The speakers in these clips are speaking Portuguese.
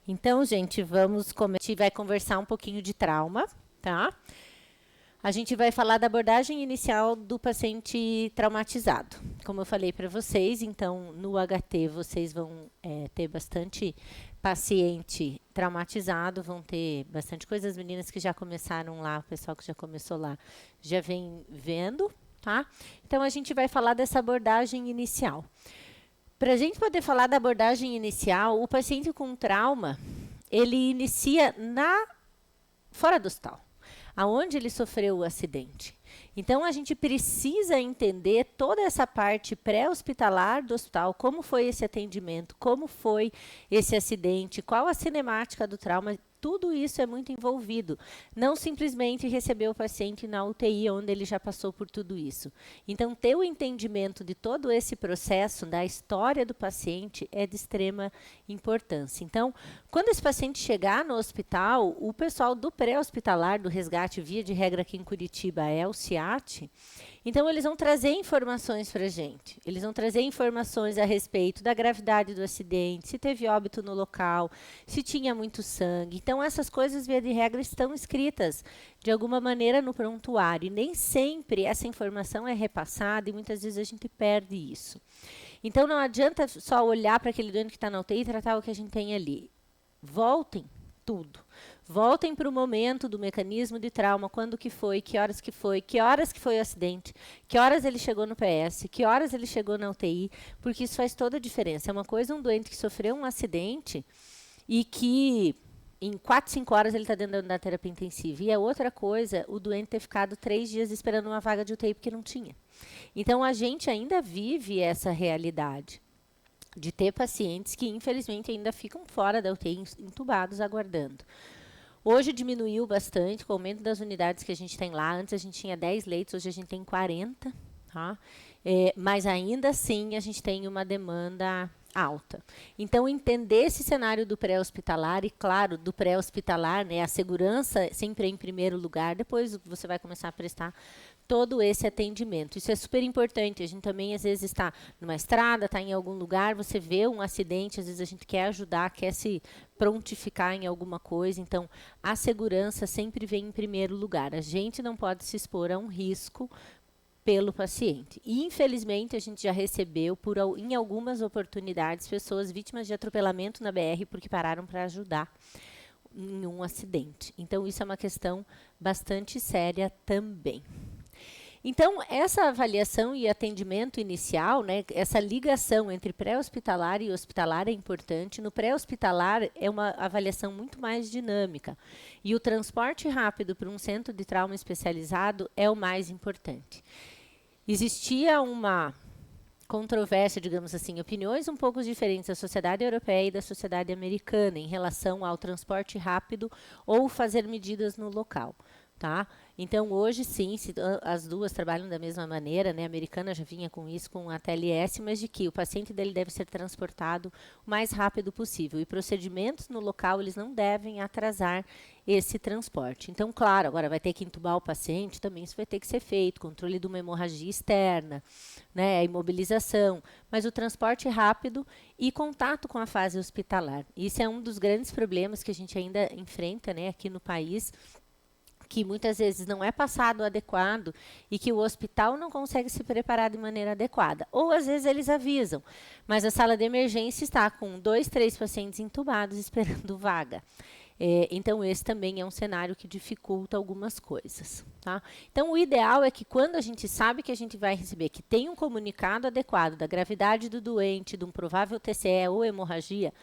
Então, gente, a gente vai conversar um pouquinho de trauma, tá? A gente vai falar da abordagem inicial do paciente traumatizado. Como eu falei para vocês, então, no HT vocês vão ter bastante paciente traumatizado, vão ter bastante coisa. As meninas que já começaram lá, o pessoal que já começou lá, já vem vendo, tá? Então, a gente vai falar dessa abordagem inicial. Para a gente poder falar da abordagem inicial, o paciente com trauma, ele inicia fora do hospital, aonde ele sofreu o acidente. Então, a gente precisa entender toda essa parte pré-hospitalar do hospital, como foi esse atendimento, como foi esse acidente, qual a cinemática do trauma. Tudo isso é muito envolvido. Não simplesmente receber o paciente na UTI, onde ele já passou por tudo isso. Então, ter o entendimento de todo esse processo, da história do paciente, é de extrema importância. Então, quando esse paciente chegar no hospital, o pessoal do pré-hospitalar, do resgate, via de regra aqui em Curitiba, é o CIAT. Então, eles vão trazer informações para a gente. Eles vão trazer informações a respeito da gravidade do acidente, se teve óbito no local, se tinha muito sangue. Então, essas coisas, via de regra, estão escritas de alguma maneira no prontuário. E nem sempre essa informação é repassada e muitas vezes a gente perde isso. Então, não adianta só olhar para aquele doente que está na UTI e tratar o que a gente tem ali. Voltem tudo. Voltem para o momento do mecanismo de trauma, quando que foi, que horas que foi o acidente, que horas ele chegou no PS, que horas ele chegou na UTI, porque isso faz toda a diferença. É uma coisa um doente que sofreu um acidente e que em 4, 5 horas ele está dentro da terapia intensiva. E é outra coisa o doente ter ficado 3 dias esperando uma vaga de UTI porque não tinha. Então, a gente ainda vive essa realidade de ter pacientes que, infelizmente, ainda ficam fora da UTI, entubados, aguardando. Hoje diminuiu bastante com o aumento das unidades que a gente tem lá. Antes a gente tinha 10 leitos, hoje a gente tem 40. Tá? Mas ainda assim a gente tem uma demanda alta. Então, entender esse cenário do pré-hospitalar, e claro, do pré-hospitalar, né, a segurança sempre é em primeiro lugar, depois você vai começar a prestar todo esse atendimento. Isso é super importante. A gente também, às vezes, está numa estrada, está em algum lugar, você vê um acidente, às vezes a gente quer ajudar, quer se prontificar em alguma coisa. Então, a segurança sempre vem em primeiro lugar. A gente não pode se expor a um risco pelo paciente. E, infelizmente, a gente já recebeu, em algumas oportunidades, pessoas vítimas de atropelamento na BR porque pararam para ajudar em um acidente. Então, isso é uma questão bastante séria também. Então, essa avaliação e atendimento inicial, né, essa ligação entre pré-hospitalar e hospitalar é importante. No pré-hospitalar é uma avaliação muito mais dinâmica. E o transporte rápido para um centro de trauma especializado é o mais importante. Existia uma controvérsia, digamos assim, opiniões um pouco diferentes da sociedade europeia e da sociedade americana em relação ao transporte rápido ou fazer medidas no local. Tá? Então, hoje, sim, as duas trabalham da mesma maneira, né? A americana já vinha com isso, com a TLS, mas de que o paciente dele deve ser transportado o mais rápido possível. E procedimentos no local, eles não devem atrasar esse transporte. Então, claro, agora vai ter que entubar o paciente, também isso vai ter que ser feito, controle de uma hemorragia externa, né? A imobilização, mas o transporte rápido e contato com a fase hospitalar. Isso é um dos grandes problemas que a gente ainda enfrenta, né, aqui no país, que muitas vezes não é passado adequado e que o hospital não consegue se preparar de maneira adequada. Ou, às vezes, eles avisam, mas a sala de emergência está com 2, 3 pacientes entubados esperando vaga. Então, esse também é um cenário que dificulta algumas coisas. Tá? Então, o ideal é que quando a gente sabe que a gente vai receber, que tem um comunicado adequado da gravidade do doente, de um provável TCE ou hemorragia,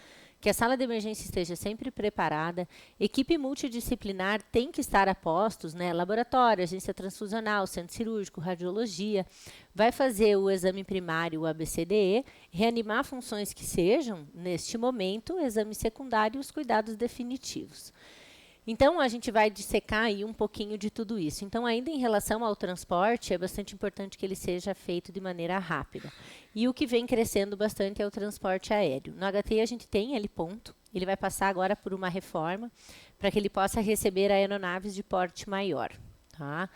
que a sala de emergência esteja sempre preparada, equipe multidisciplinar tem que estar a postos, né? Laboratório, agência transfusional, centro cirúrgico, radiologia, vai fazer o exame primário, o ABCDE, reanimar funções que sejam, neste momento, exame secundário e os cuidados definitivos. Então, a gente vai dissecar aí um pouquinho de tudo isso. Então, ainda em relação ao transporte, é bastante importante que ele seja feito de maneira rápida. E o que vem crescendo bastante é o transporte aéreo. No HT, a gente tem ele ponto. Ele vai passar agora por uma reforma para que ele possa receber aeronaves de porte maior. Tá?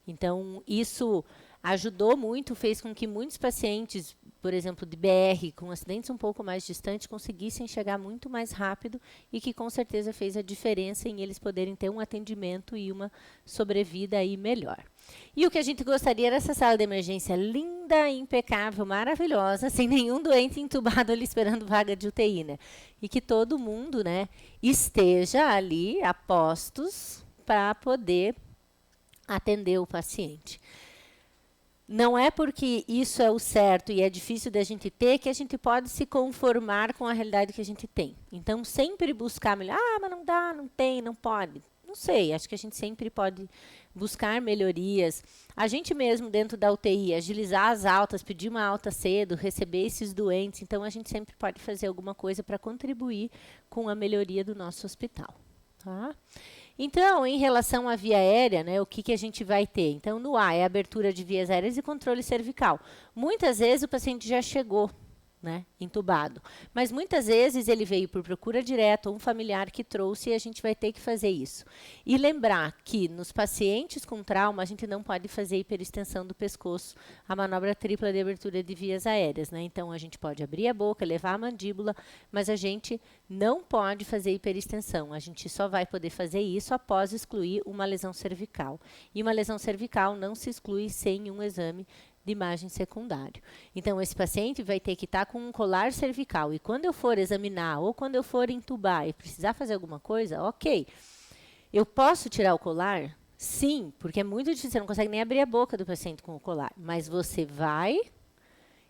Então, isso ajudou muito, fez com que muitos pacientes, por exemplo, de BR, com acidentes um pouco mais distantes, conseguissem chegar muito mais rápido e que com certeza fez a diferença em eles poderem ter um atendimento e uma sobrevida aí melhor. E o que a gente gostaria era essa sala de emergência linda, impecável, maravilhosa, sem nenhum doente entubado ali esperando vaga de UTI, né? E que todo mundo, né, esteja ali a postos para poder atender o paciente. Não é porque isso é o certo e é difícil da gente ter que a gente pode se conformar com a realidade que a gente tem. Então, sempre buscar melhor. Ah, mas não dá, não tem, não pode. Não sei, acho que a gente sempre pode buscar melhorias. A gente mesmo, dentro da UTI, agilizar as altas, pedir uma alta cedo, receber esses doentes. Então, a gente sempre pode fazer alguma coisa para contribuir com a melhoria do nosso hospital. Tá? Então, em relação à via aérea, né, o que a gente vai ter? Então, no A é abertura de vias aéreas e controle cervical. Muitas vezes o paciente já chegou, né, entubado, mas muitas vezes ele veio por procura direta ou um familiar que trouxe e a gente vai ter que fazer isso. E lembrar que nos pacientes com trauma a gente não pode fazer hiperextensão do pescoço, a manobra tripla de abertura de vias aéreas, né? Então a gente pode abrir a boca, levar a mandíbula, mas a gente não pode fazer hiperextensão. A gente só vai poder fazer isso após excluir uma lesão cervical. E uma lesão cervical não se exclui sem um exame de imagem secundário. Então, esse paciente vai ter que estar com um colar cervical. E quando eu for examinar ou quando eu for entubar e precisar fazer alguma coisa, ok. Eu posso tirar o colar? Sim, porque é muito difícil, você não consegue nem abrir a boca do paciente com o colar. Mas você vai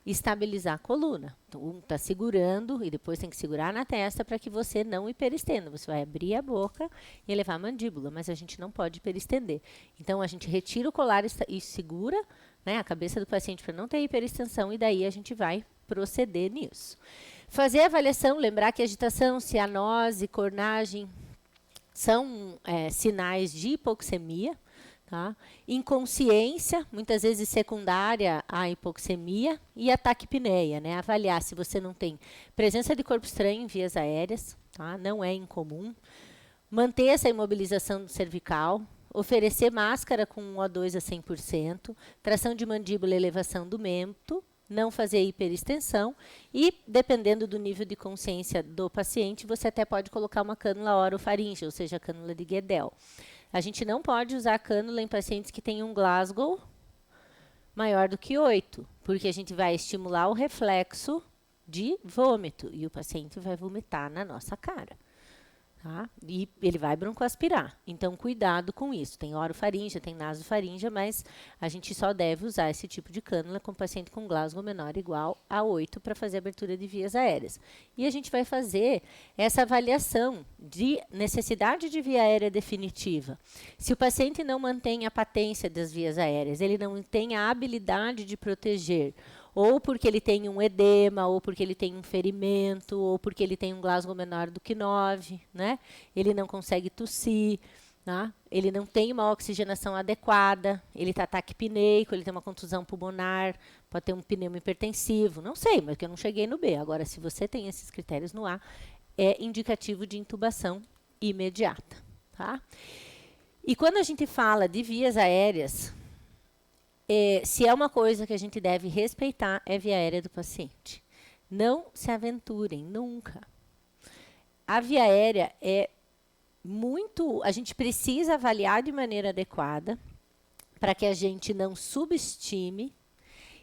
estabilizar a coluna. Então, um está segurando e depois tem que segurar na testa para que você não hiperestenda. Você vai abrir a boca e elevar a mandíbula, mas a gente não pode hiperestender. Então, a gente retira o colar e segura, né, a cabeça do paciente para não ter hiperextensão e daí a gente vai proceder nisso. Fazer a avaliação, lembrar que agitação, cianose, cornagem são sinais de hipoxemia. Tá? Inconsciência, muitas vezes secundária à hipoxemia, e a taquipneia, né? Avaliar se você não tem presença de corpo estranho em vias aéreas, tá? Não é incomum. Manter essa imobilização cervical, oferecer máscara com O2 a 100%, tração de mandíbula e elevação do mento, não fazer hiperextensão e, dependendo do nível de consciência do paciente, você até pode colocar uma cânula orofaríngea, ou seja, a cânula de Guedel. A gente não pode usar cânula em pacientes que tenham um Glasgow maior do que 8, porque a gente vai estimular o reflexo de vômito e o paciente vai vomitar na nossa cara. Tá? E ele vai broncoaspirar. Então, cuidado com isso. Tem orofaríngea, tem nasofaríngea, mas a gente só deve usar esse tipo de cânula com paciente com Glasgow menor ou igual a 8 para fazer abertura de vias aéreas. E a gente vai fazer essa avaliação de necessidade de via aérea definitiva. Se o paciente não mantém a patência das vias aéreas, ele não tem a habilidade de proteger, ou porque ele tem um edema, ou porque ele tem um ferimento, ou porque ele tem um Glasgow menor do que 9, né? Ele não consegue tossir, né? Ele não tem uma oxigenação adequada, ele está taquipneico, ele tem uma contusão pulmonar, pode ter um pneumo hipertensivo, não sei, mas que eu não cheguei no B. Agora, se você tem esses critérios no A, é indicativo de intubação imediata, tá? E quando a gente fala de vias aéreas, se é uma coisa que a gente deve respeitar, é a via aérea do paciente. Não se aventurem, nunca. A via aérea é muito... A gente precisa avaliar de maneira adequada para que a gente não subestime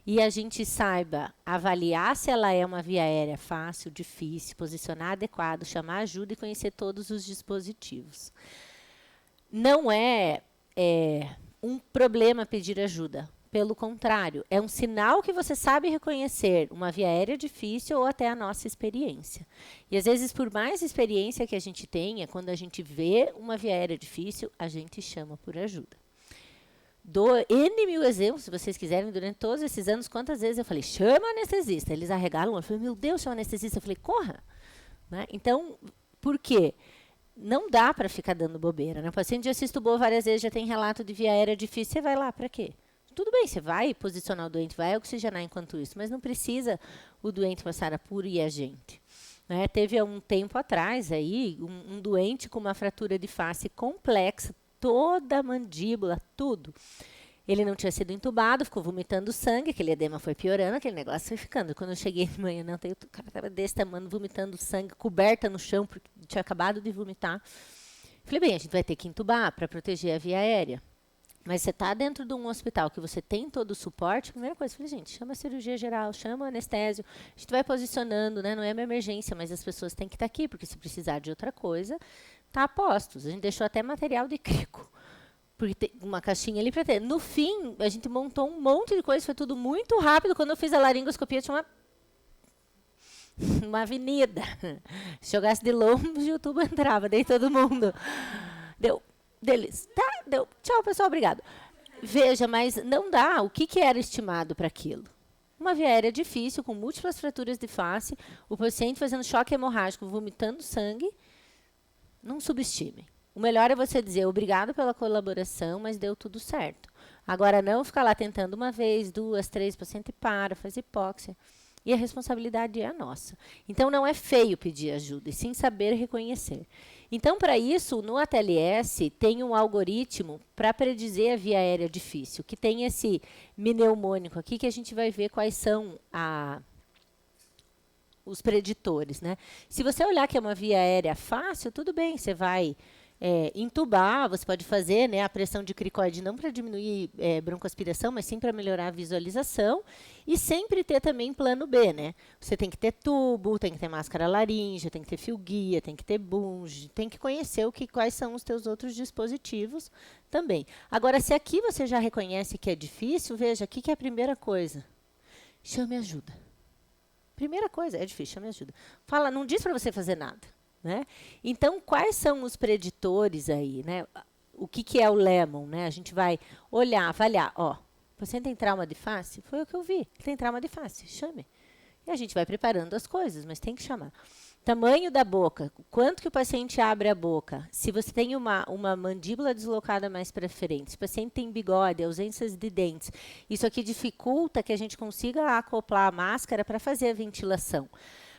e a gente saiba avaliar se ela é uma via aérea fácil, difícil, posicionar adequado, chamar ajuda e conhecer todos os dispositivos. Não é um problema pedir ajuda. Pelo contrário, é um sinal que você sabe reconhecer uma via aérea difícil ou até a nossa experiência. E, às vezes, por mais experiência que a gente tenha, quando a gente vê uma via aérea difícil, a gente chama por ajuda. Dou N mil exemplos, se vocês quiserem, durante todos esses anos, quantas vezes eu falei, chama anestesista. Eles arregalam, eu falei, meu Deus, chama anestesista. Eu falei, corra. Né? Então, por quê? Não dá para ficar dando bobeira. Né? O paciente já se estubou várias vezes, já tem relato de via aérea difícil, você vai lá para quê? Tudo bem, você vai posicionar o doente, vai oxigenar enquanto isso, mas não precisa o doente passar apuro e a gente. Né? Teve há um tempo atrás aí, um doente com uma fratura de face complexa, toda a mandíbula, tudo. Ele não tinha sido entubado, ficou vomitando sangue, aquele edema foi piorando, aquele negócio foi ficando. Quando eu cheguei de manhã, não, o cara estava desse tamanho, vomitando sangue, coberta no chão, porque tinha acabado de vomitar. Falei, bem, a gente vai ter que entubar para proteger a via aérea. Mas você está dentro de um hospital que você tem todo o suporte, a primeira coisa, eu falei, gente, chama a cirurgia geral, chama o anestésio, a gente vai posicionando, né? Não é uma emergência, mas as pessoas têm que estar aqui, porque se precisar de outra coisa, tá a postos. A gente deixou até material de crico, porque tem uma caixinha ali para ter. No fim, a gente montou um monte de coisa, foi tudo muito rápido. Quando eu fiz a laringoscopia, tinha uma avenida. Se jogasse de longe, o YouTube entrava, daí todo mundo. Deu. Deles. Tá, deu. Tchau, pessoal, obrigado. Veja, mas não dá. O que era estimado para aquilo? Uma via aérea difícil, com múltiplas fraturas de face, o paciente fazendo choque hemorrágico, vomitando sangue. Não subestime. O melhor é você dizer obrigado pela colaboração, mas deu tudo certo. Agora, não ficar lá tentando uma vez, duas, três, o paciente para, faz hipóxia. E a responsabilidade é nossa. Então, não é feio pedir ajuda, e sim saber reconhecer. Então, para isso, no ATLS, tem um algoritmo para predizer a via aérea difícil, que tem esse mnemônico aqui, que a gente vai ver quais são os preditores, né? Se você olhar que é uma via aérea fácil, tudo bem, você vai entubar, você pode fazer, né, a pressão de cricoide não para diminuir broncoaspiração, mas sim para melhorar a visualização, e sempre ter também plano B, né? Você tem que ter tubo, tem que ter máscara laríngea, tem que ter fio guia, tem que ter bunge, tem que conhecer quais são os teus outros dispositivos também. Agora, se aqui você já reconhece que é difícil, veja, aqui que é a primeira coisa. Chame ajuda. Primeira coisa, é difícil, chame ajuda. Fala, não diz para você fazer nada. Né? Então, quais são os preditores aí? Né? O que é o Lemon? Né? A gente vai olhar, avaliar. Ó, o paciente tem trauma de face? Foi o que eu vi. Tem trauma de face, chame. E a gente vai preparando as coisas, mas tem que chamar. Tamanho da boca, quanto que o paciente abre a boca? Se você tem uma mandíbula deslocada mais para frente, se o paciente tem bigode, ausências de dentes, isso aqui dificulta que a gente consiga acoplar a máscara para fazer a ventilação.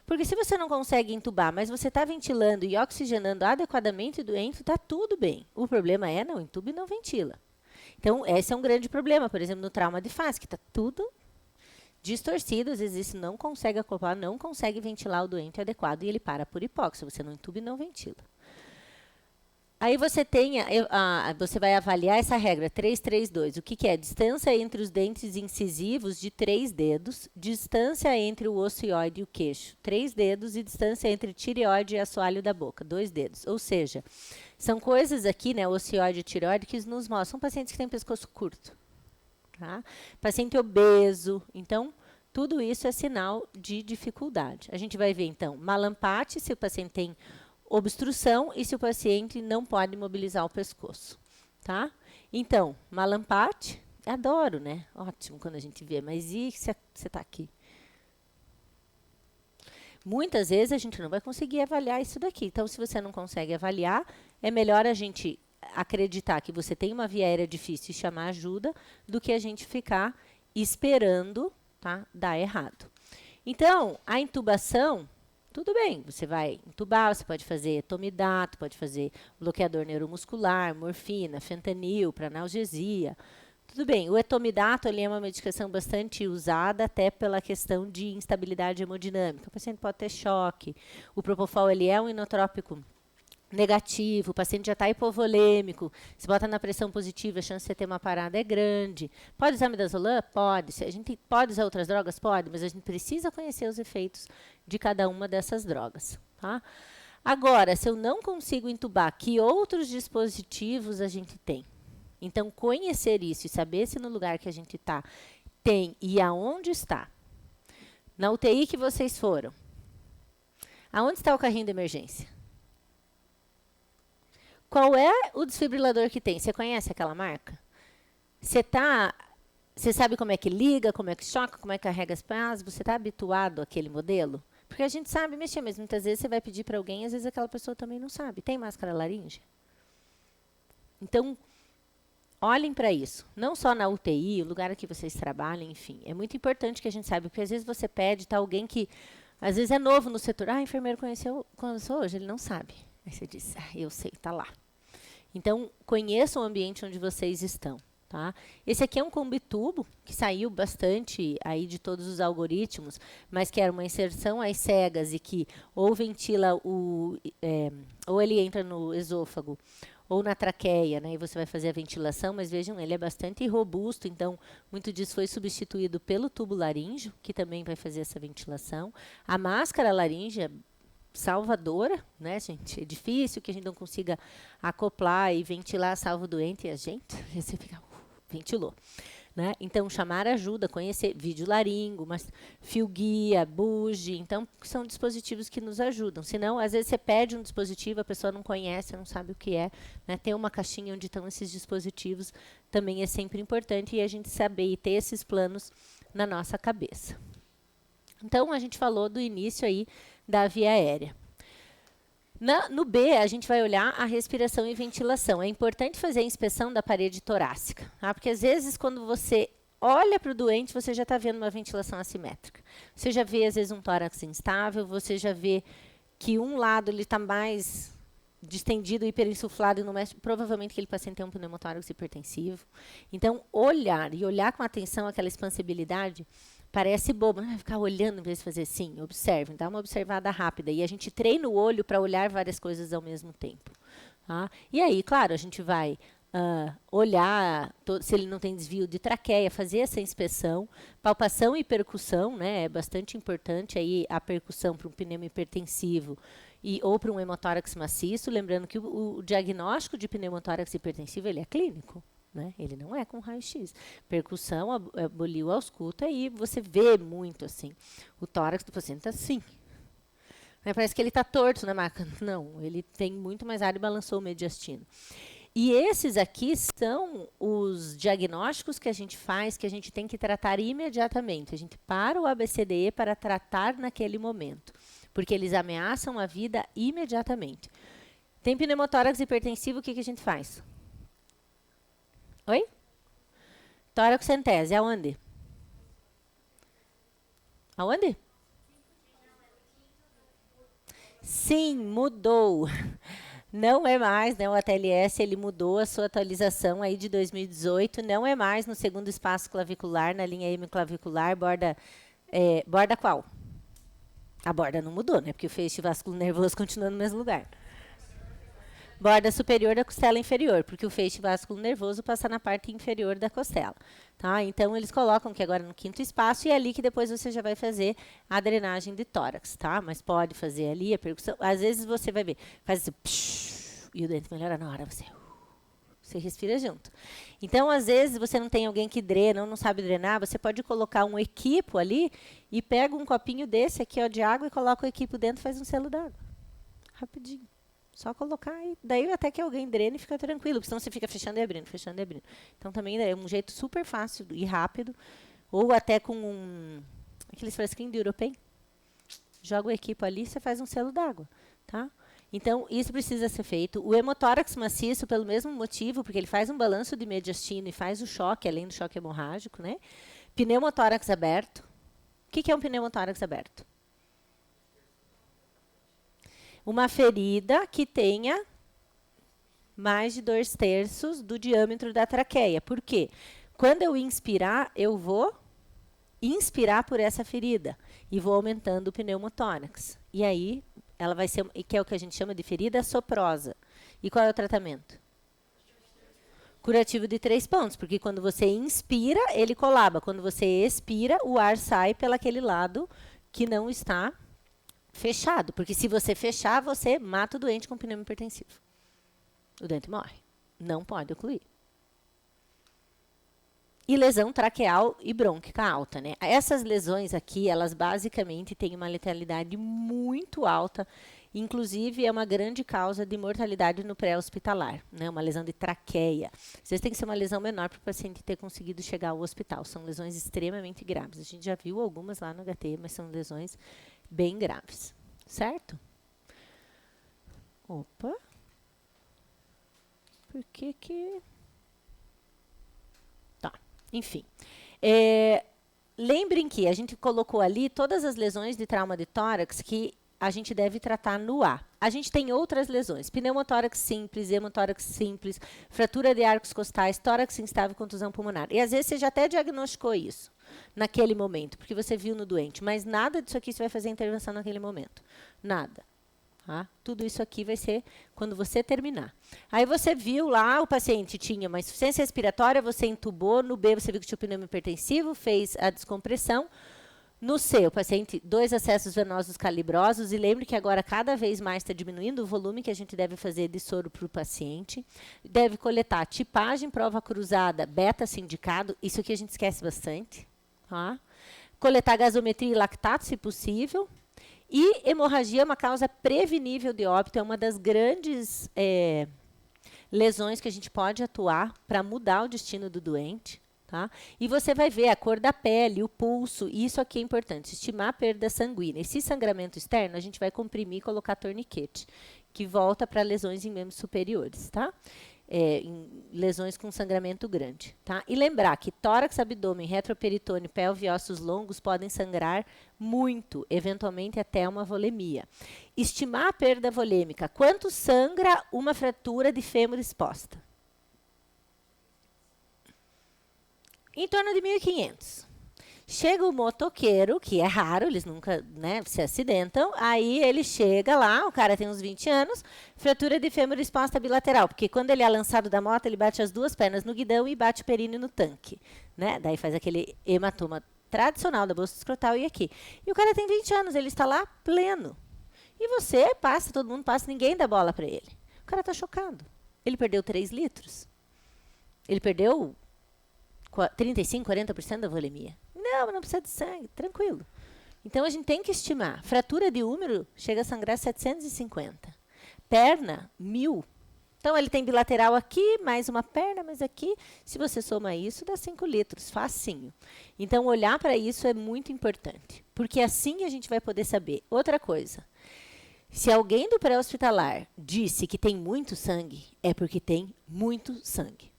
Porque se você não consegue entubar, mas você está ventilando e oxigenando adequadamente o doente, está tudo bem. O problema é não entuba e não ventila. Então, esse é um grande problema, por exemplo, no trauma de face, que está tudo distorcido, às vezes isso não consegue acoplar, não consegue ventilar o doente adequado e ele para por hipóxia. Você não entuba e não ventila. Aí você você vai avaliar essa regra 332. O que é? Distância entre os dentes incisivos de 3 dedos, distância entre o ossioide e o queixo, 3 dedos, e distância entre tireoide e assoalho da boca, 2 dedos. Ou seja, são coisas aqui, né, ossioide e tireoide, que nos mostram pacientes que têm pescoço curto. Tá? Paciente obeso. Então, tudo isso é sinal de dificuldade. A gente vai ver, então, malampate, se o paciente tem obstrução e se o paciente não pode mobilizar o pescoço, tá? Então, malampate, adoro, né? Ótimo quando a gente vê, mas e se você está aqui? Muitas vezes a gente não vai conseguir avaliar isso daqui. Então, se você não consegue avaliar, é melhor a gente acreditar que você tem uma via aérea difícil e chamar ajuda do que a gente ficar esperando, tá, dar errado. Então, a intubação, tudo bem, você vai entubar, você pode fazer etomidato, pode fazer bloqueador neuromuscular, morfina, fentanil para analgesia. Tudo bem, o etomidato ali é uma medicação bastante usada até pela questão de instabilidade hemodinâmica. O paciente pode ter choque. O propofol ele é um inotrópico negativo, o paciente já está hipovolêmico, se bota na pressão positiva, a chance de você ter uma parada é grande. Pode usar midazolam? Pode. A gente pode usar outras drogas? Pode, mas a gente precisa conhecer os efeitos de cada uma dessas drogas. Tá? Agora, se eu não consigo entubar, que outros dispositivos a gente tem? Então, conhecer isso e saber se no lugar que a gente está tem e aonde está. Na UTI que vocês foram, aonde está o carrinho de emergência? Qual é o desfibrilador que tem? Você conhece aquela marca? Você sabe como é que liga, como é que choca, como é que carrega as pás? Você está habituado àquele modelo? Porque a gente sabe mexer, mas muitas vezes você vai pedir para alguém, às vezes aquela pessoa também não sabe. Tem máscara laríngea? Então, olhem para isso. Não só na UTI, o lugar que vocês trabalham, enfim. É muito importante que a gente saiba, porque às vezes você pede, está alguém que, às vezes é novo no setor. Ah, enfermeiro conheceu hoje, ele não sabe. Aí você diz, eu sei, está lá. Então, conheçam o ambiente onde vocês estão. Tá? Esse aqui é um Combitubo, que saiu bastante aí de todos os algoritmos, mas que era uma inserção às cegas e que ou ventila ou ele entra no esôfago ou na traqueia, né, e você vai fazer a ventilação, mas vejam, ele é bastante robusto, então muito disso foi substituído pelo tubo laríngeo, que também vai fazer essa ventilação. A máscara laríngea salvadora, né, gente? É difícil que a gente não consiga acoplar e ventilar salvo o doente e a gente, você fica, ventilou. Né? Então, chamar ajuda, conhecer vídeo laringo, mas fio guia, bugie, então, são dispositivos que nos ajudam. Senão, às vezes, você pede um dispositivo, a pessoa não conhece, não sabe o que é. Né? Ter uma caixinha onde estão esses dispositivos também é sempre importante e a gente saber e ter esses planos na nossa cabeça. Então, a gente falou do início aí da via aérea. No B, a gente vai olhar a respiração e ventilação. É importante fazer a inspeção da parede torácica, tá? Porque às vezes quando você olha para o doente, você já está vendo uma ventilação assimétrica. Você já vê, às vezes, um tórax instável, você já vê que um lado está mais distendido, hiperinsuflado, e não mexe, provavelmente aquele paciente tem um pneumotórax hipertensivo. Então, olhar com atenção aquela expansibilidade parece bobo, mas ficar olhando em vez de fazer assim, observe, dá uma observada rápida. E a gente treina o olho para olhar várias coisas ao mesmo tempo. Tá? E aí, claro, a gente vai olhar se ele não tem desvio de traqueia, fazer essa inspeção. Palpação e percussão, né, é bastante importante aí a percussão para um pneumo hipertensivo ou para um hemotórax maciço. Lembrando que o diagnóstico de pneumotórax hipertensivo ele é clínico. Né? Ele não é com raio-x. Percussão, aboliu a ausculta e você vê muito assim. O tórax do paciente está assim. Né? Parece que ele está torto na maca. Não, ele tem muito mais área e balançou o mediastino. E esses aqui são os diagnósticos que a gente faz, que a gente tem que tratar imediatamente. A gente para o ABCDE para tratar naquele momento, porque eles ameaçam a vida imediatamente. Tem pneumotórax hipertensivo, o que a gente faz? Oi? Toracocentese, aonde? Aonde? Sim, mudou. Não é mais, né? O ATLS ele mudou a sua atualização aí de 2018. Não é mais no segundo espaço clavicular, na linha hemiclavicular, borda qual? A borda não mudou, né? Porque o feixe vascular nervoso continua no mesmo lugar. Borda superior da costela inferior, porque o feixe vascular nervoso passa na parte inferior da costela. Tá? Então, eles colocam que agora no quinto espaço e é ali que depois você já vai fazer a drenagem de tórax. Tá? Mas pode fazer ali a percussão. Às vezes você vai ver, faz assim, psh, e o dente melhora na hora, você respira junto. Então, às vezes, você não tem alguém que drena ou não sabe drenar, você pode colocar um equipo ali e pega um copinho desse aqui ó, de água e coloca o equipo dentro e faz um selo d'água. Rapidinho. Só colocar e daí até que alguém drene e fica tranquilo, porque senão você fica fechando e abrindo, fechando e abrindo. Então também é um jeito super fácil e rápido, ou até com aqueles frasquinhos de Europein. Joga o equipo ali e você faz um selo d'água, tá? Então, isso precisa ser feito. O hemotórax maciço, pelo mesmo motivo, porque ele faz um balanço de mediastino e faz o choque, além do choque hemorrágico, né? Pneumotórax aberto. O que é um pneumotórax aberto? Uma ferida que tenha mais de 2/3 do diâmetro da traqueia. Por quê? Quando eu inspirar, eu vou inspirar por essa ferida e vou aumentando o pneumotórax. E aí, ela vai ser, que é o que a gente chama de ferida soprosa. E qual é o tratamento? Curativo de 3 pontos, porque quando você inspira, ele colaba. Quando você expira, o ar sai pelaquele lado que não está fechado, porque se você fechar, você mata o doente com pneumo hipertensivo. O doente morre. Não pode ocluir. E lesão traqueal e brônquica alta, né? Essas lesões aqui, elas basicamente têm uma letalidade muito alta, inclusive é uma grande causa de mortalidade no pré-hospitalar, né? Uma lesão de traqueia. Às vezes tem que ser uma lesão menor para o paciente ter conseguido chegar ao hospital. São lesões extremamente graves. A gente já viu algumas lá no HT, mas são lesões bem graves, certo? Opa. Por que... Tá, enfim. Lembrem que a gente colocou ali todas as lesões de trauma de tórax que a gente deve tratar no A. A gente tem outras lesões, pneumotórax simples, hemotórax simples, fratura de arcos costais, tórax instável, contusão pulmonar. E às vezes você já até diagnosticou isso naquele momento, porque você viu no doente, mas nada disso aqui você vai fazer intervenção naquele momento. Nada. Tá? Tudo isso aqui vai ser quando você terminar. Aí você viu lá, o paciente tinha uma insuficiência respiratória, você entubou, no B você viu que tinha pneumo hipertensivo, fez a descompressão. No C, o paciente, 2 acessos venosos calibrosos, e lembre que agora cada vez mais está diminuindo o volume que a gente deve fazer de soro para o paciente. Deve coletar tipagem, prova cruzada, beta sindicado, isso aqui a gente esquece bastante. Tá? Coletar gasometria e lactato, se possível. E hemorragia é uma causa prevenível de óbito, é uma das grandes lesões que a gente pode atuar para mudar o destino do doente. Tá? E você vai ver a cor da pele, o pulso, e isso aqui é importante, estimar a perda sanguínea. E se sangramento externo, a gente vai comprimir e colocar torniquete, que volta para lesões em membros superiores, tá? Em lesões com sangramento grande. Tá? E lembrar que tórax, abdômen, retroperitônio, pelve e ossos longos podem sangrar muito, eventualmente até uma volemia. Estimar a perda volêmica. Quanto sangra uma fratura de fêmur exposta? Em torno de 1.500. Chega o motoqueiro, que é raro, eles nunca se acidentam, aí ele chega lá, o cara tem uns 20 anos, fratura de fêmur exposta bilateral, porque quando ele é lançado da moto, ele bate as duas pernas no guidão e bate o períneo no tanque. Né? Daí faz aquele hematoma tradicional da bolsa escrotal e aqui. E o cara tem 20 anos, ele está lá pleno. E você passa, todo mundo passa, ninguém dá bola para ele. O cara está chocado. Ele perdeu 3 litros. Ele perdeu 35, 40% da volemia. Não precisa de sangue, tranquilo. Então, a gente tem que estimar. Fratura de úmero chega a sangrar 750. Perna, 1.000. Então, ele tem bilateral aqui, mais uma perna, mas aqui, se você soma isso, dá 5 litros, facinho. Então, olhar para isso é muito importante, porque assim a gente vai poder saber. Outra coisa, se alguém do pré-hospitalar disse que tem muito sangue, é porque tem muito sangue.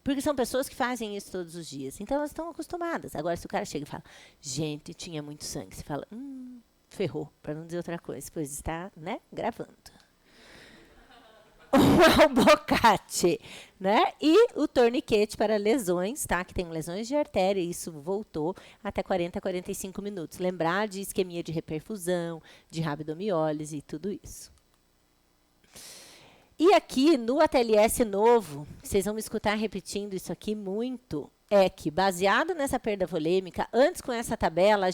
Porque são pessoas que fazem isso todos os dias. Então, elas estão acostumadas. Agora, se o cara chega e fala, gente, tinha muito sangue. Você fala, ferrou, para não dizer outra coisa. Pois está, gravando. O albocate, E o torniquete para lesões, tá? Que tem lesões de artéria, isso voltou até 40 a 45 minutos. Lembrar de isquemia de reperfusão, de rabdomiólise e tudo isso. E aqui, no ATLS novo, vocês vão me escutar repetindo isso aqui muito, é que, baseado nessa perda volêmica, antes com essa tabela,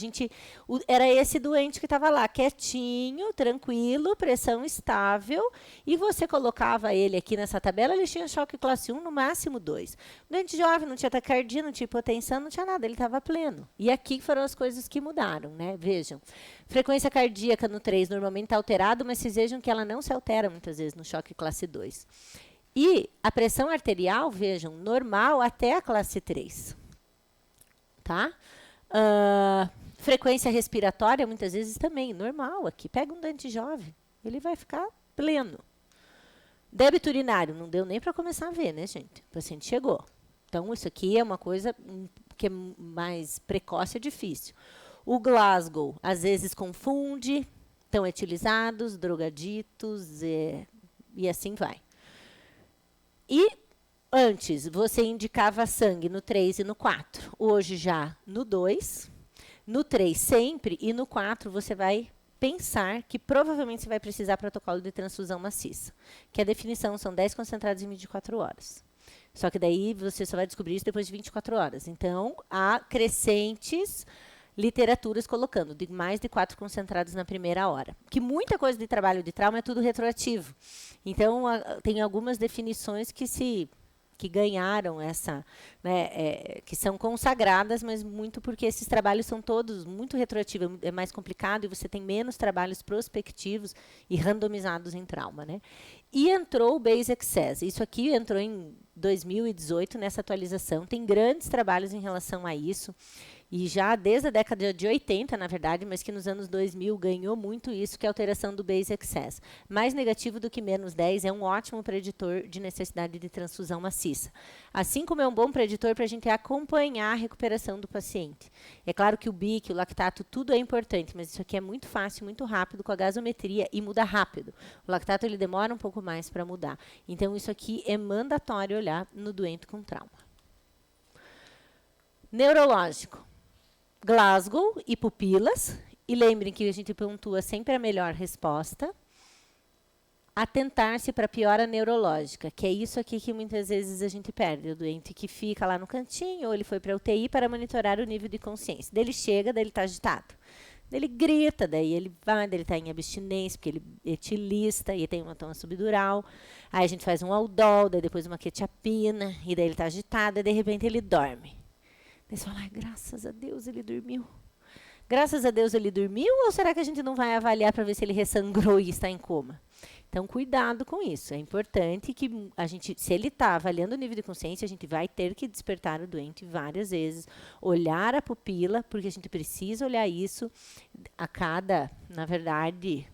era esse doente que estava lá, quietinho, tranquilo, pressão estável, e você colocava ele aqui nessa tabela, ele tinha choque classe 1, no máximo 2. Doente jovem, não tinha taquicardia, não tinha hipotensão, não tinha nada, ele estava pleno. E aqui foram as coisas que mudaram, Vejam, frequência cardíaca no 3 normalmente está alterado, mas vocês vejam que ela não se altera muitas vezes no choque classe 2. E a pressão arterial, vejam, normal até a classe 3. Tá? Frequência respiratória, muitas vezes também, normal aqui. Pega um doente jovem, ele vai ficar pleno. Débito urinário, não deu nem para começar a ver, gente? O paciente chegou. Então, isso aqui é uma coisa que é mais precoce, é difícil. O Glasgow, às vezes confunde, estão etilizados, drogaditos, e assim vai. E antes, você indicava sangue no 3 e no 4. Hoje já no 2, no 3 sempre, e no 4 você vai pensar que provavelmente você vai precisar protocolo de transfusão maciça. Que a definição são 10 concentrados em 24 horas. Só que daí você só vai descobrir isso depois de 24 horas. Então, há crescentes literaturas colocando de mais de 4 concentrados na primeira hora. Que muita coisa de trabalho de trauma é tudo retroativo. Então, tem algumas definições que ganharam essa, que são consagradas, mas muito porque esses trabalhos são todos muito retroativos, é mais complicado e você tem menos trabalhos prospectivos e randomizados em trauma. E entrou o Base Access. Isso aqui entrou em 2018, nessa atualização. Tem grandes trabalhos em relação a isso. e já desde a década de 80, na verdade, mas que nos anos 2000 ganhou muito isso, que é a alteração do base excess. Mais negativo do que menos 10 é um ótimo preditor de necessidade de transfusão maciça. Assim como é um bom preditor para a gente acompanhar a recuperação do paciente. É claro que o BIC, o lactato, tudo é importante, mas isso aqui é muito fácil, muito rápido com a gasometria e muda rápido. O lactato ele demora um pouco mais para mudar. Então, isso aqui é mandatório olhar no doente com trauma. Neurológico. Glasgow e pupilas. E lembrem que a gente pontua sempre a melhor resposta. Atentar-se para a piora neurológica, que é isso aqui que muitas vezes a gente perde. O doente que fica lá no cantinho, ou ele foi para a UTI para monitorar o nível de consciência. Daí ele chega, daí ele está agitado. Daí ele grita, daí ele vai, daí ele está em abstinência, porque ele etilista e tem uma toma subdural. Aí a gente faz um Aldol, daí depois uma quetiapina, e daí ele está agitado, e de repente ele dorme. Daí você fala, graças a Deus ele dormiu. Graças a Deus ele dormiu, ou será que a gente não vai avaliar para ver se ele ressangrou e está em coma? Então, cuidado com isso. É importante que a gente, se ele está avaliando o nível de consciência, a gente vai ter que despertar o doente várias vezes, olhar a pupila, porque a gente precisa olhar isso a cada, na verdade,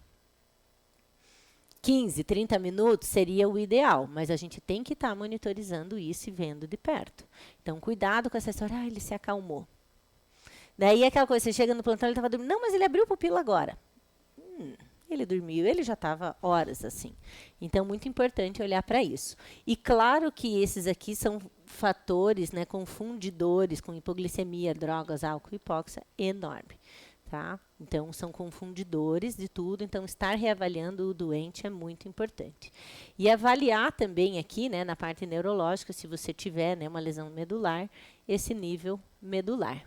15, 30 minutos seria o ideal, mas a gente tem que estar monitorizando isso e vendo de perto. Então, cuidado com essa história, ele se acalmou. Daí aquela coisa, você chega no plantão, ele estava dormindo. Não, mas ele abriu a pupila agora. Ele dormiu, ele já estava horas assim. Então, muito importante olhar para isso. E claro que esses aqui são fatores, né, confundidores com hipoglicemia, drogas, álcool e hipóxia, enorme. Tá? Então, são confundidores de tudo. Então, estar reavaliando o doente é muito importante. E avaliar também aqui, né, na parte neurológica, se você tiver, né, uma lesão medular, esse nível medular.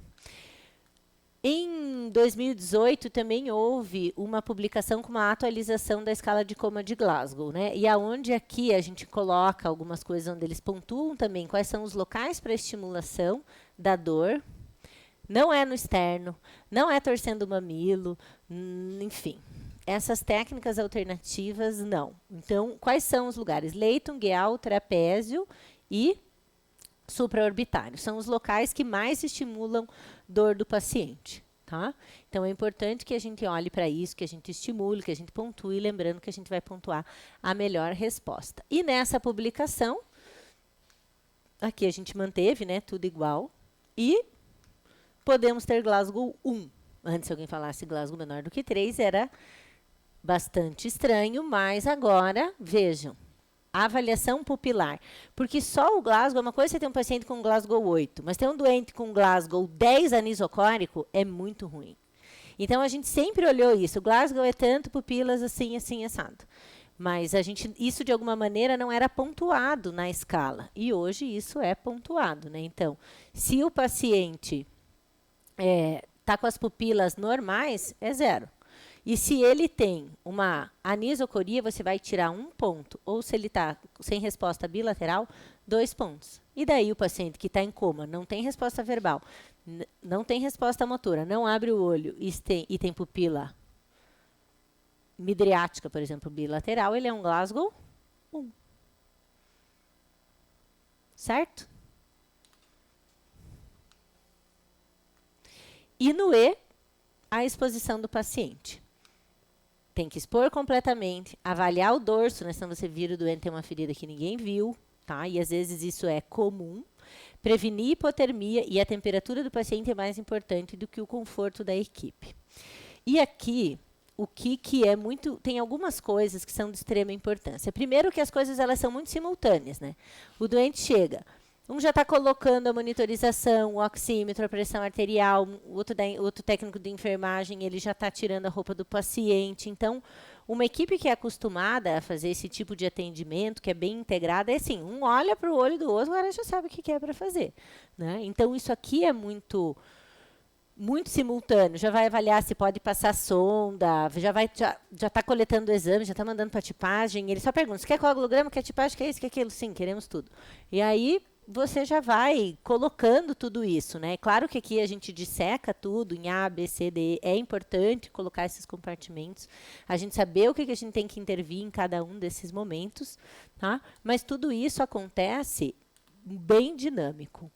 Em 2018, também houve uma publicação com uma atualização da escala de coma de Glasgow, né? E aonde aqui a gente coloca algumas coisas onde eles pontuam também quais são os locais para estimulação da dor. Não é no externo, não é torcendo o mamilo, enfim. Essas técnicas alternativas, não. Então, quais são os lugares? Leitum, guial, trapézio e supraorbitário. São os locais que mais estimulam dor do paciente, tá? Então, é importante que a gente olhe para isso, que a gente estimule, que a gente pontue, lembrando que a gente vai pontuar a melhor resposta. E nessa publicação, aqui a gente manteve, né, tudo igual, e podemos ter Glasgow 1. Antes, se alguém falasse Glasgow menor do que 3, era bastante estranho, mas agora, vejam, a avaliação pupilar. Porque só o Glasgow, uma coisa é você ter um paciente com Glasgow 8, mas ter um doente com Glasgow 10 anisocórico é muito ruim. Então, a gente sempre olhou isso. O Glasgow é tanto pupilas assim, assim, assado. Mas isso, de alguma maneira, não era pontuado na escala. E hoje isso é pontuado, né? Então, se o paciente está com as pupilas normais, é 0. E se ele tem uma anisocoria, você vai tirar 1 ponto. Ou se ele está sem resposta bilateral, 2 pontos. E daí o paciente que está em coma, não tem resposta verbal, não tem resposta motora, não abre o olho e tem pupila midriática, por exemplo, bilateral, ele é um Glasgow 1. Certo? E no E, a exposição do paciente. Tem que expor completamente, avaliar o dorso, né? Senão você vira o doente tem uma ferida que ninguém viu, tá? E às vezes isso é comum. Prevenir hipotermia e a temperatura do paciente é mais importante do que o conforto da equipe. E aqui, o que é muito... Tem algumas coisas que são de extrema importância. Primeiro que as coisas elas são muito simultâneas, né? O doente chega... Um já está colocando a monitorização, o oxímetro, a pressão arterial, o outro técnico de enfermagem, ele já está tirando a roupa do paciente. Então, uma equipe que é acostumada a fazer esse tipo de atendimento, que é bem integrada, é assim, um olha para o olho do outro, agora já sabe o que é para fazer, né? Então, isso aqui é muito simultâneo. Já vai avaliar se pode passar sonda, já está coletando o exame, já está mandando para a tipagem. Ele só pergunta, se quer coagulograma, quer tipagem, quer isso, quer aquilo? Sim, queremos tudo. E aí... você já vai colocando tudo isso, né? Claro que aqui a gente disseca tudo em A, B, C, D. É importante colocar esses compartimentos. A gente saber o que a gente tem que intervir em cada um desses momentos, tá? Mas tudo isso acontece bem dinâmico.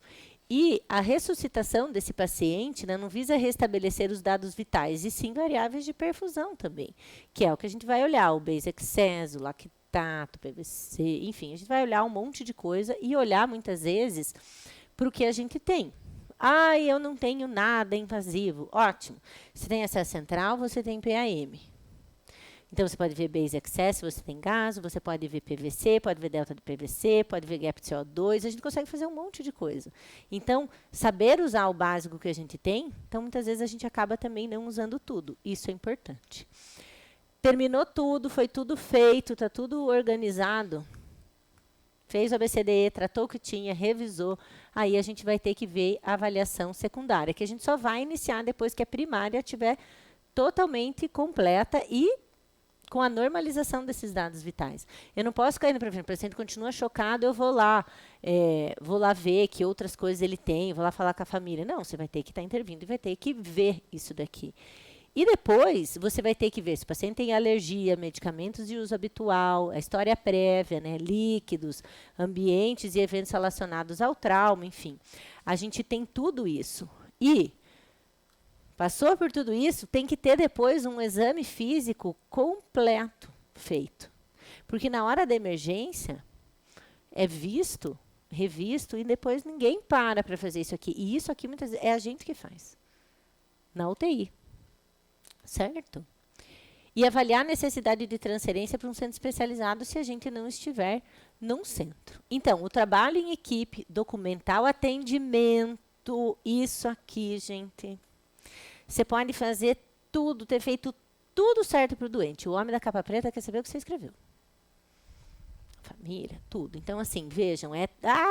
E a ressuscitação desse paciente, né, não visa restabelecer os dados vitais, e sim variáveis de perfusão também, que é o que a gente vai olhar, o base excess, o lactato, PVC, enfim, a gente vai olhar um monte de coisa e olhar muitas vezes para o que a gente tem. Ah, eu não tenho nada invasivo. Ótimo. Você tem acesso central, você tem PAM. Então, você pode ver base excess, você tem gaso, você pode ver PVC, pode ver delta de PVC, pode ver gap de CO2, a gente consegue fazer um monte de coisa. Então, saber usar o básico que a gente tem, então muitas vezes a gente acaba também não usando tudo. Isso é importante. Terminou tudo, foi tudo feito, está tudo organizado. Fez o ABCDE, tratou o que tinha, revisou, aí a gente vai ter que ver a avaliação secundária, que a gente só vai iniciar depois que a primária estiver totalmente completa e com a normalização desses dados vitais. Eu não posso cair, por exemplo, o paciente continua chocado, eu vou lá ver que outras coisas ele tem, vou lá falar com a família. Não, você vai ter que estar intervindo e vai ter que ver isso daqui. E depois, você vai ter que ver se o paciente tem alergia, medicamentos de uso habitual, a história prévia, né, líquidos, ambientes e eventos relacionados ao trauma, enfim. A gente tem tudo isso. E passou por tudo isso, tem que ter depois um exame físico completo feito. Porque na hora da emergência, é visto, revisto, e depois ninguém para fazer isso aqui. E isso aqui, muitas vezes, é a gente que faz. Na UTI. Certo? E avaliar a necessidade de transferência para um centro especializado se a gente não estiver num centro. Então, o trabalho em equipe, documentar o atendimento, isso aqui, gente. Você pode fazer tudo, ter feito tudo certo para o doente. O homem da capa preta quer saber o que você escreveu. Família, tudo. Então, assim, vejam,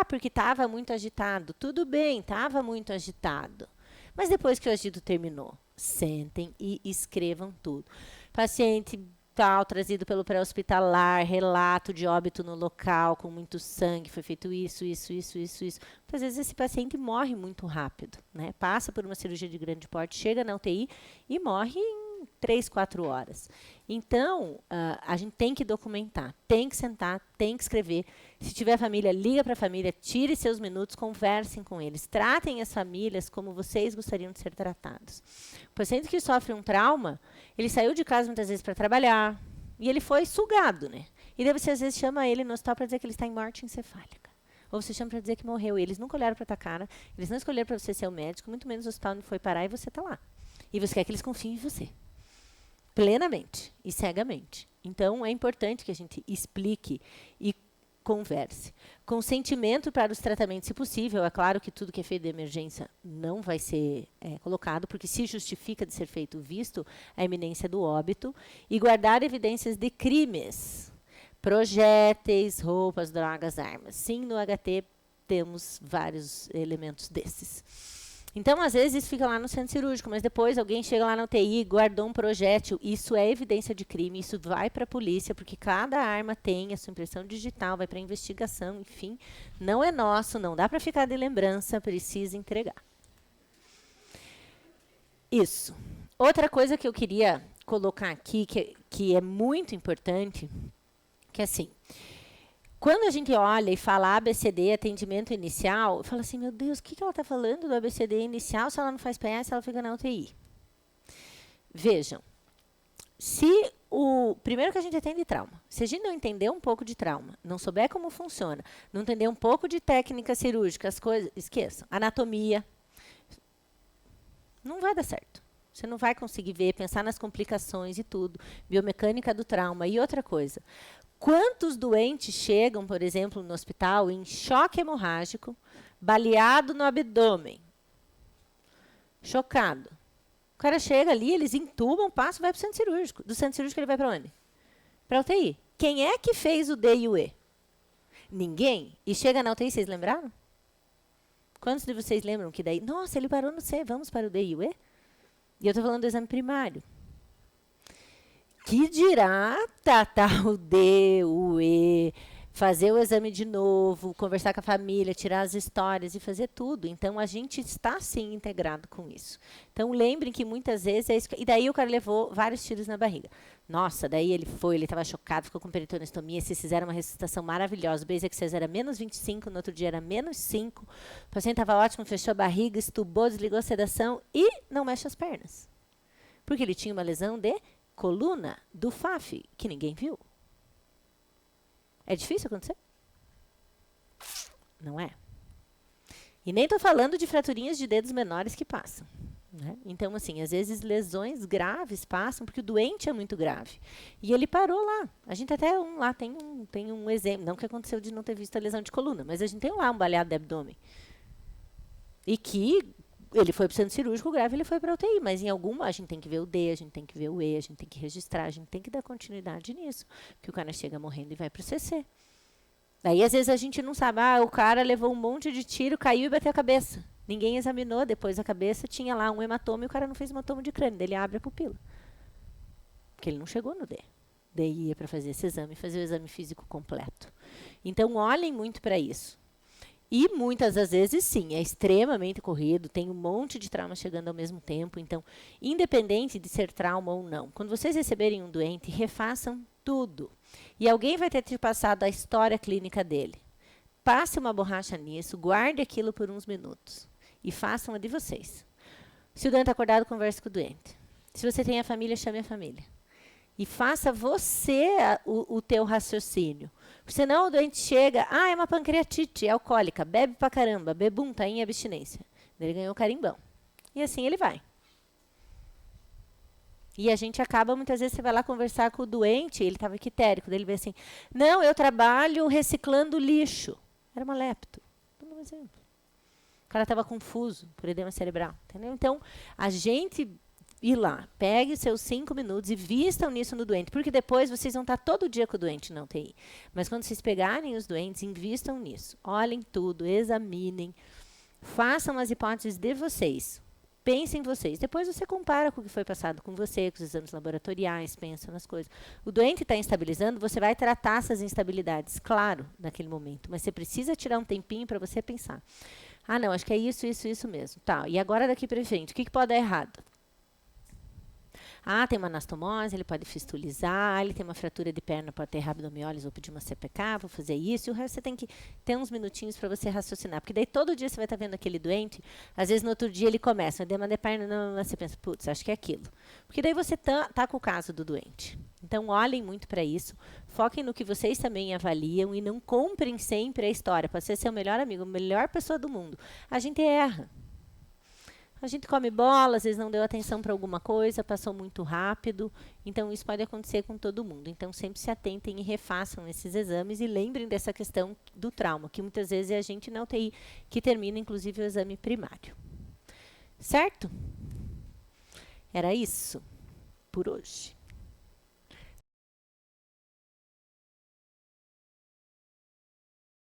porque estava muito agitado. Tudo bem, estava muito agitado. Mas depois que o agito terminou, sentem e escrevam tudo. Paciente tal, trazido pelo pré-hospitalar, relato de óbito no local, com muito sangue, foi feito isso. Muitas vezes esse paciente morre muito rápido, né? Passa por uma cirurgia de grande porte, chega na UTI e morre em 3, 4 horas. Então, a gente tem que documentar, tem que sentar, tem que escrever. Se tiver família, liga para a família, tire seus minutos, conversem com eles. Tratem as famílias como vocês gostariam de ser tratados. O paciente que sofre um trauma, ele saiu de casa muitas vezes para trabalhar e ele foi sugado, né? E daí você às vezes chama ele no hospital para dizer que ele está em morte encefálica. Ou você chama para dizer que morreu. E eles nunca olharam para a tua cara, eles não escolheram para você ser o médico, muito menos o hospital onde foi parar e você está lá. E você quer que eles confiem em você. Plenamente e cegamente. Então, é importante que a gente explique e converse. Consentimento para os tratamentos, se possível. É claro que tudo que é feito de emergência não vai ser colocado, porque se justifica de ser feito visto a iminência do óbito. E guardar evidências de crimes. Projéteis, roupas, drogas, armas. Sim, no HT temos vários elementos desses. Então, às vezes, isso fica lá no centro cirúrgico, mas depois alguém chega lá na UTI, guardou um projétil, isso é evidência de crime, isso vai para a polícia, porque cada arma tem a sua impressão digital, vai para a investigação, enfim. Não é nosso, não dá para ficar de lembrança, precisa entregar. Isso. Outra coisa que eu queria colocar aqui, que é muito importante, que é assim... Quando a gente olha e fala ABCD, atendimento inicial, eu falo assim, meu Deus, o que ela está falando do ABCD inicial se ela não faz PS, ela fica na UTI? Vejam, primeiro que a gente atende trauma, se a gente não entender um pouco de trauma, não souber como funciona, não entender um pouco de técnica cirúrgica, as coisas, esqueçam, anatomia, não vai dar certo. Você não vai conseguir ver, pensar nas complicações e tudo, biomecânica do trauma. E outra coisa, quantos doentes chegam, por exemplo, no hospital em choque hemorrágico, baleado no abdômen, chocado. O cara chega ali, eles entubam, passa e vai para o centro cirúrgico. Do centro cirúrgico ele vai para onde? Para a UTI. Quem é que fez o D e o E? Ninguém. E chega na UTI, vocês lembraram? Quantos de vocês lembram que daí, nossa, ele parou no C, vamos para o D e o E? E eu estou falando do exame primário. Que dirá tratar o D, o E, fazer o exame de novo, conversar com a família, tirar as histórias e fazer tudo. Então, a gente está, sim, integrado com isso. Então, lembrem que muitas vezes é isso. E daí o cara levou vários tiros na barriga. Nossa, daí ele estava chocado, ficou com peritoneostomia, se fizeram uma ressuscitação maravilhosa. O base excess era menos 25, no outro dia era menos 5. O paciente estava ótimo, fechou a barriga, estubou, desligou a sedação e não mexe as pernas. Porque ele tinha uma lesão de coluna do FAF, que ninguém viu. É difícil acontecer? Não é? E nem estou falando de fraturinhas de dedos menores que passam. Né? Então, assim, às vezes lesões graves passam porque o doente é muito grave. E ele parou lá. A gente até lá tem um exemplo. Não que aconteceu de não ter visto a lesão de coluna, mas a gente tem lá um baleado de abdômen. E que ele foi para o centro cirúrgico grave, ele foi para a UTI. Mas em alguma, a gente tem que ver o D, a gente tem que ver o E, a gente tem que registrar, a gente tem que dar continuidade nisso. Porque o cara chega morrendo e vai para o CC. Daí, às vezes, a gente não sabe. O cara levou um monte de tiro, caiu e bateu a cabeça. Ninguém examinou depois a cabeça, tinha lá um hematoma e o cara não fez hematoma de crânio. Daí ele abre a pupila. Porque ele não chegou no D. Daí ia para fazer esse exame, fazer o exame físico completo. Então, olhem muito para isso. E muitas das vezes, sim, é extremamente corrido, tem um monte de trauma chegando ao mesmo tempo. Então, independente de ser trauma ou não, quando vocês receberem um doente, refaçam tudo. E alguém vai ter te passado a história clínica dele. Passe uma borracha nisso, guarde aquilo por uns minutos. E façam a de vocês. Se o doente está acordado, converse com o doente. Se você tem a família, chame a família. E faça você o teu raciocínio. Senão o doente chega, é uma pancreatite, é alcoólica, bebe pra caramba, bebum, tá em abstinência. Ele ganhou carimbão. E assim ele vai. E a gente acaba, muitas vezes, você vai lá conversar com o doente, ele estava quitérico, daí ele vê assim, não, eu trabalho reciclando lixo. Era uma lepto. Vou dar um exemplo. O cara estava confuso por edema cerebral. Entendeu? Então, a gente ir lá, pegue seus 5 minutos e vistam nisso no doente, porque depois vocês vão estar todo dia com o doente na UTI. Mas quando vocês pegarem os doentes, invistam nisso. Olhem tudo, examinem, façam as hipóteses de vocês. Pensem em vocês. Depois você compara com o que foi passado com você, com os exames laboratoriais, pensa nas coisas. O doente está instabilizando, você vai tratar essas instabilidades, claro, naquele momento. Mas você precisa tirar um tempinho para você pensar. Não, acho que é isso mesmo. Tá, e agora daqui para frente, o que pode dar errado? Tem uma anastomose, ele pode fistulizar, ele tem uma fratura de perna, pode ter rabdomiólise, vou pedir uma CPK, vou fazer isso. E o resto você tem que ter uns minutinhos para você raciocinar. Porque daí todo dia você vai estar vendo aquele doente, às vezes no outro dia ele começa, edema de perna, não, você pensa, putz, acho que é aquilo. Porque daí você tá com o caso do doente. Então, olhem muito para isso, foquem no que vocês também avaliam e não comprem sempre a história. Pode ser seu melhor amigo, a melhor pessoa do mundo. A gente erra. A gente come bola, às vezes não deu atenção para alguma coisa, passou muito rápido. Então, isso pode acontecer com todo mundo. Então, sempre se atentem e refaçam esses exames e lembrem dessa questão do trauma, que muitas vezes é a gente na UTI que termina, inclusive, o exame primário. Certo? Era isso por hoje.